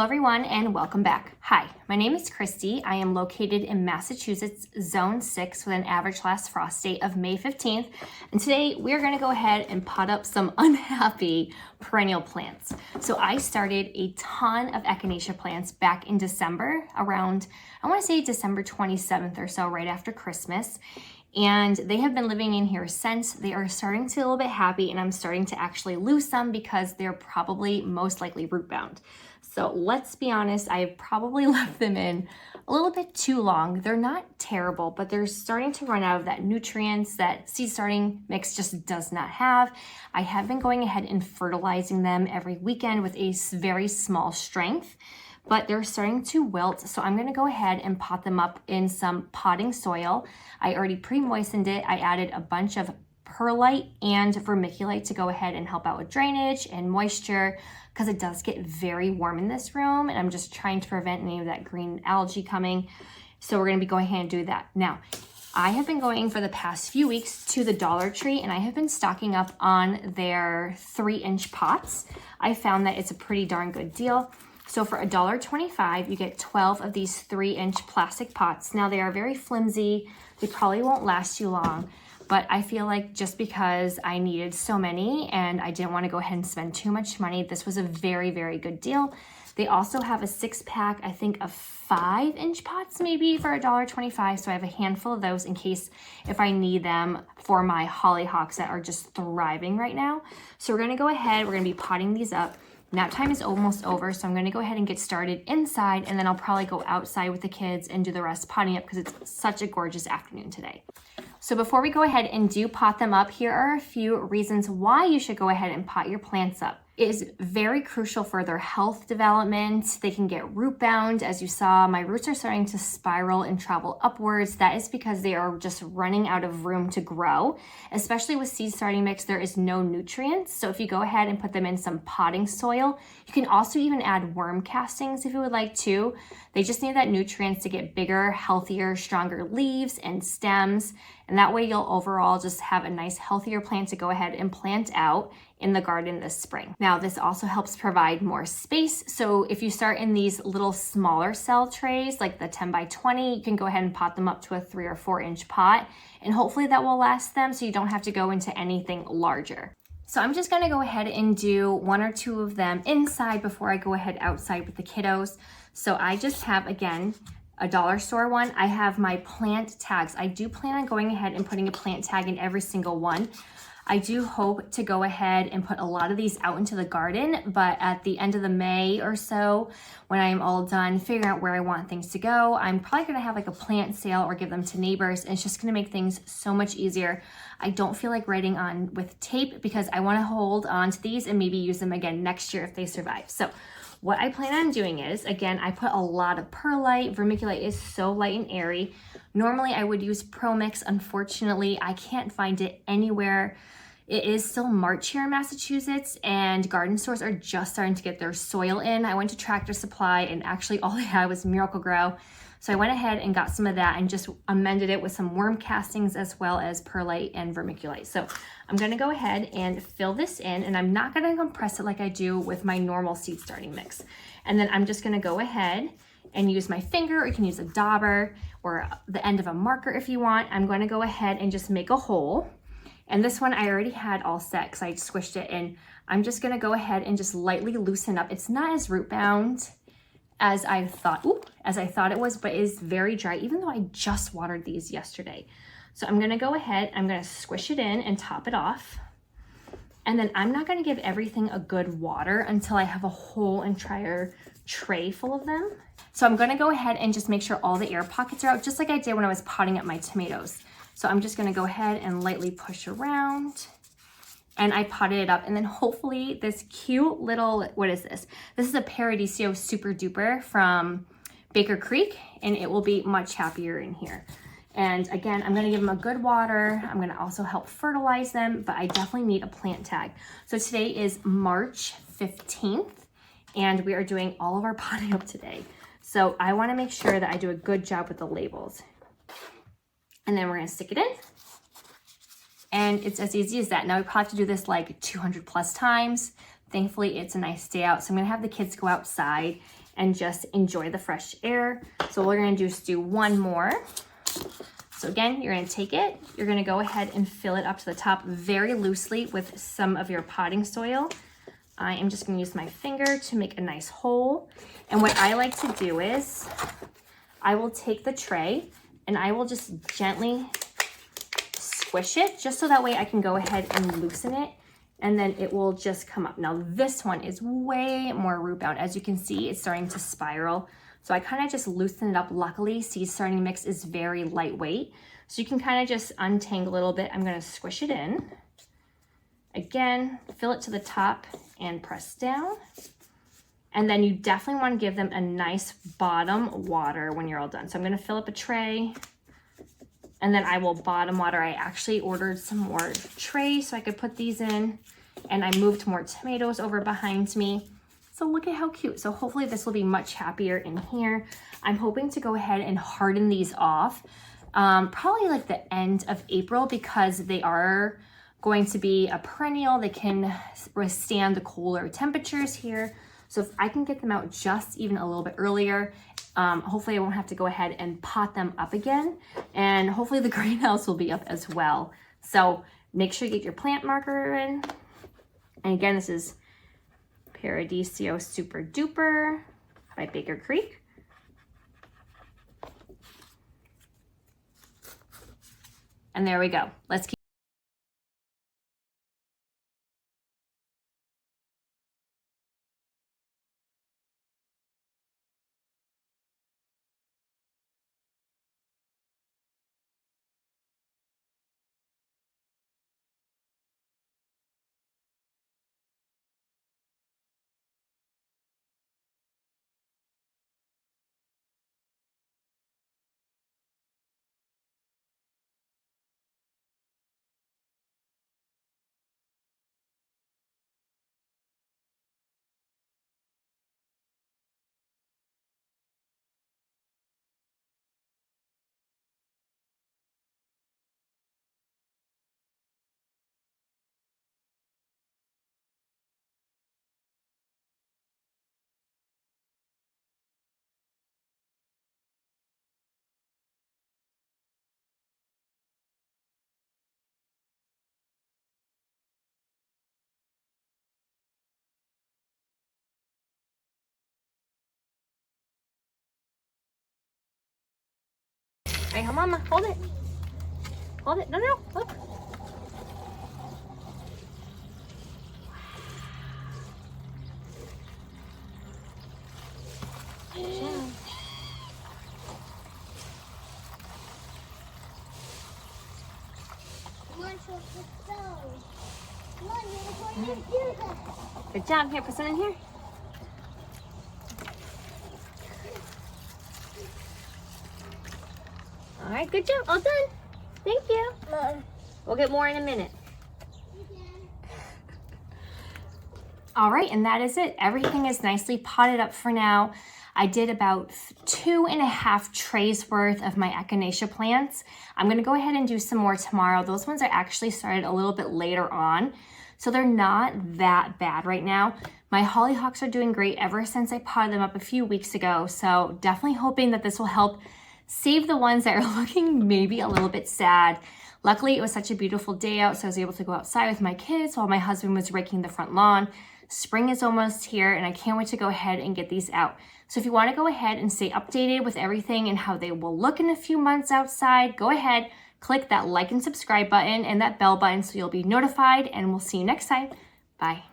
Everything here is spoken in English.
everyone, and welcome back. Hi, my name is Kristy. I am located in Massachusetts, Zone 6, with an average last frost date of May 15th. And today we're going to go ahead and pot up some unhappy perennial plants. So I started a ton of Echinacea plants back in December, around, I want to say December 27th or so, right after Christmas. And they have been living in here since. They are starting to get a little bit happy, and I'm starting to actually lose some because they're probably most likely root bound. So let's be honest, I've probably left them in a little bit too long. They're not terrible, but they're starting to run out of that nutrients that seed starting mix just does not have. I have been going ahead and fertilizing them every weekend with a very small strength, but they're starting to wilt. So I'm gonna go ahead and pot them up in some potting soil. I already pre-moistened it. I added a bunch of perlite and vermiculite to go ahead and help out with drainage and moisture, because it does get very warm in this room, and I'm just trying to prevent any of that green algae coming. So we're gonna be going ahead and do that. Now, I have been going for the past few weeks to the Dollar Tree, and I have been stocking up on their 3-inch pots. I found that it's a pretty darn good deal. So for $1.25, you get 12 of these 3-inch plastic pots. Now they are very flimsy. They probably won't last you long, but I feel like just because I needed so many and I didn't want to go ahead and spend too much money, this was a very, very good deal. They also have a 6-pack, I think, of 5-inch pots maybe for $1.25. So I have a handful of those in case if I need them for my hollyhocks that are just thriving right now. So we're gonna go ahead, we're gonna be potting these up. Nap time is almost over, so I'm going to go ahead and get started inside, and then I'll probably go outside with the kids and do the rest potting up because it's such a gorgeous afternoon today. So before we go ahead and do pot them up, here are a few reasons why you should go ahead and pot your plants up. It is very crucial for their health development. They can get root bound. As you saw, my roots are starting to spiral and travel upwards. That is because they are just running out of room to grow. Especially with seed starting mix, there is no nutrients. So if you go ahead and put them in some potting soil, you can also even add worm castings if you would like to. They just need that nutrients to get bigger, healthier, stronger leaves and stems. And that way you'll overall just have a nice, healthier plant to go ahead and plant out in the garden this spring. Now, this also helps provide more space. So if you start in these little smaller cell trays, like the 10 by 20, you can go ahead and pot them up to a 3 or 4-inch pot, and hopefully that will last them so you don't have to go into anything larger. So I'm just gonna go ahead and do 1 or 2 of them inside before I go ahead outside with the kiddos. So I just have, again, a dollar store one. I have my plant tags. I do plan on going ahead and putting a plant tag in every single one. I do hope to go ahead and put a lot of these out into the garden, but at the end of the May or so, when I'm all done figuring out where I want things to go, I'm probably gonna have like a plant sale or give them to neighbors, and it's just gonna make things so much easier. I don't feel like writing on with tape because I wanna hold on to these and maybe use them again next year if they survive. So what I plan on doing is, again, I put a lot of perlite. Vermiculite is so light and airy. Normally I would use Pro Mix. Unfortunately, I can't find it anywhere. It is still March here in Massachusetts, and garden stores are just starting to get their soil in. I went to Tractor Supply, and actually all they had was Miracle-Gro. So I went ahead and got some of that and just amended it with some worm castings as well as perlite and vermiculite. So I'm gonna go ahead and fill this in, and I'm not gonna compress it like I do with my normal seed starting mix. And then I'm just gonna go ahead and use my finger, or you can use a dauber or the end of a marker if you want. I'm gonna go ahead and just make a hole. And this one I already had all set because I squished it in. I'm just gonna go ahead and just lightly loosen up. It's not as root bound as I thought it was, but it is very dry, even though I just watered these yesterday. So I'm gonna go ahead, I'm gonna squish it in and top it off. And then I'm not gonna give everything a good water until I have a whole entire tray full of them. So I'm gonna go ahead and just make sure all the air pockets are out, just like I did when I was potting up my tomatoes. So I'm just gonna go ahead and lightly push around, and I potted it up, and then hopefully this cute little, what is this? This is a Perennial Super Duper from Baker Creek, and it will be much happier in here. And again, I'm gonna give them a good water. I'm gonna also help fertilize them, but I definitely need a plant tag. So today is March 15th, and we are doing all of our potting up today. So I wanna make sure that I do a good job with the labels. And then we're gonna stick it in. And it's as easy as that. Now we probably have to do this like 200 plus times. Thankfully, it's a nice day out. So I'm gonna have the kids go outside and just enjoy the fresh air. So we're gonna just do one more. So again, you're gonna take it, you're gonna go ahead and fill it up to the top very loosely with some of your potting soil. I am just gonna use my finger to make a nice hole. And what I like to do is, I will take the tray and I will just gently squish it, just so that way I can go ahead and loosen it, and then it will just come up. Now this one is way more root bound. As you can see, it's starting to spiral. So I kind of just loosen it up. Luckily, seed starting mix is very lightweight. So you can kind of just untangle a little bit. I'm gonna squish it in. Again, fill it to the top and press down. And then you definitely want to give them a nice bottom water when you're all done. So I'm gonna fill up a tray and then I will bottom water. I actually ordered some more trays so I could put these in, and I moved more tomatoes over behind me. So look at how cute. So hopefully this will be much happier in here. I'm hoping to go ahead and harden these off probably like the end of April, because they are going to be a perennial. They can withstand the cooler temperatures here. So if I can get them out just even a little bit earlier, hopefully I won't have to go ahead and pot them up again. And hopefully the greenhouse will be up as well. So make sure you get your plant marker in. And again, this is Paradiso Super Duper by Baker Creek. And there we go. Let's keep. Hey, Mama, hold it. Hold it. No, no, look. Good job. Here, put some in here. All right, good job. All done. Thank you. We'll get more in a minute. All right, and that is it. Everything is nicely potted up for now. I did about 2.5 trays worth of my Echinacea plants. I'm gonna go ahead and do some more tomorrow. Those ones I actually started a little bit later on, so they're not that bad right now. My hollyhocks are doing great ever since I potted them up a few weeks ago, so definitely hoping that this will help save the ones that are looking maybe a little bit sad. Luckily, it was such a beautiful day out, so I was able to go outside with my kids while my husband was raking the front lawn. Spring is almost here, and I can't wait to go ahead and get these out. So if you want to go ahead and stay updated with everything and how they will look in a few months outside, go ahead, click that like and subscribe button and that bell button so you'll be notified, and we'll see you next time. Bye.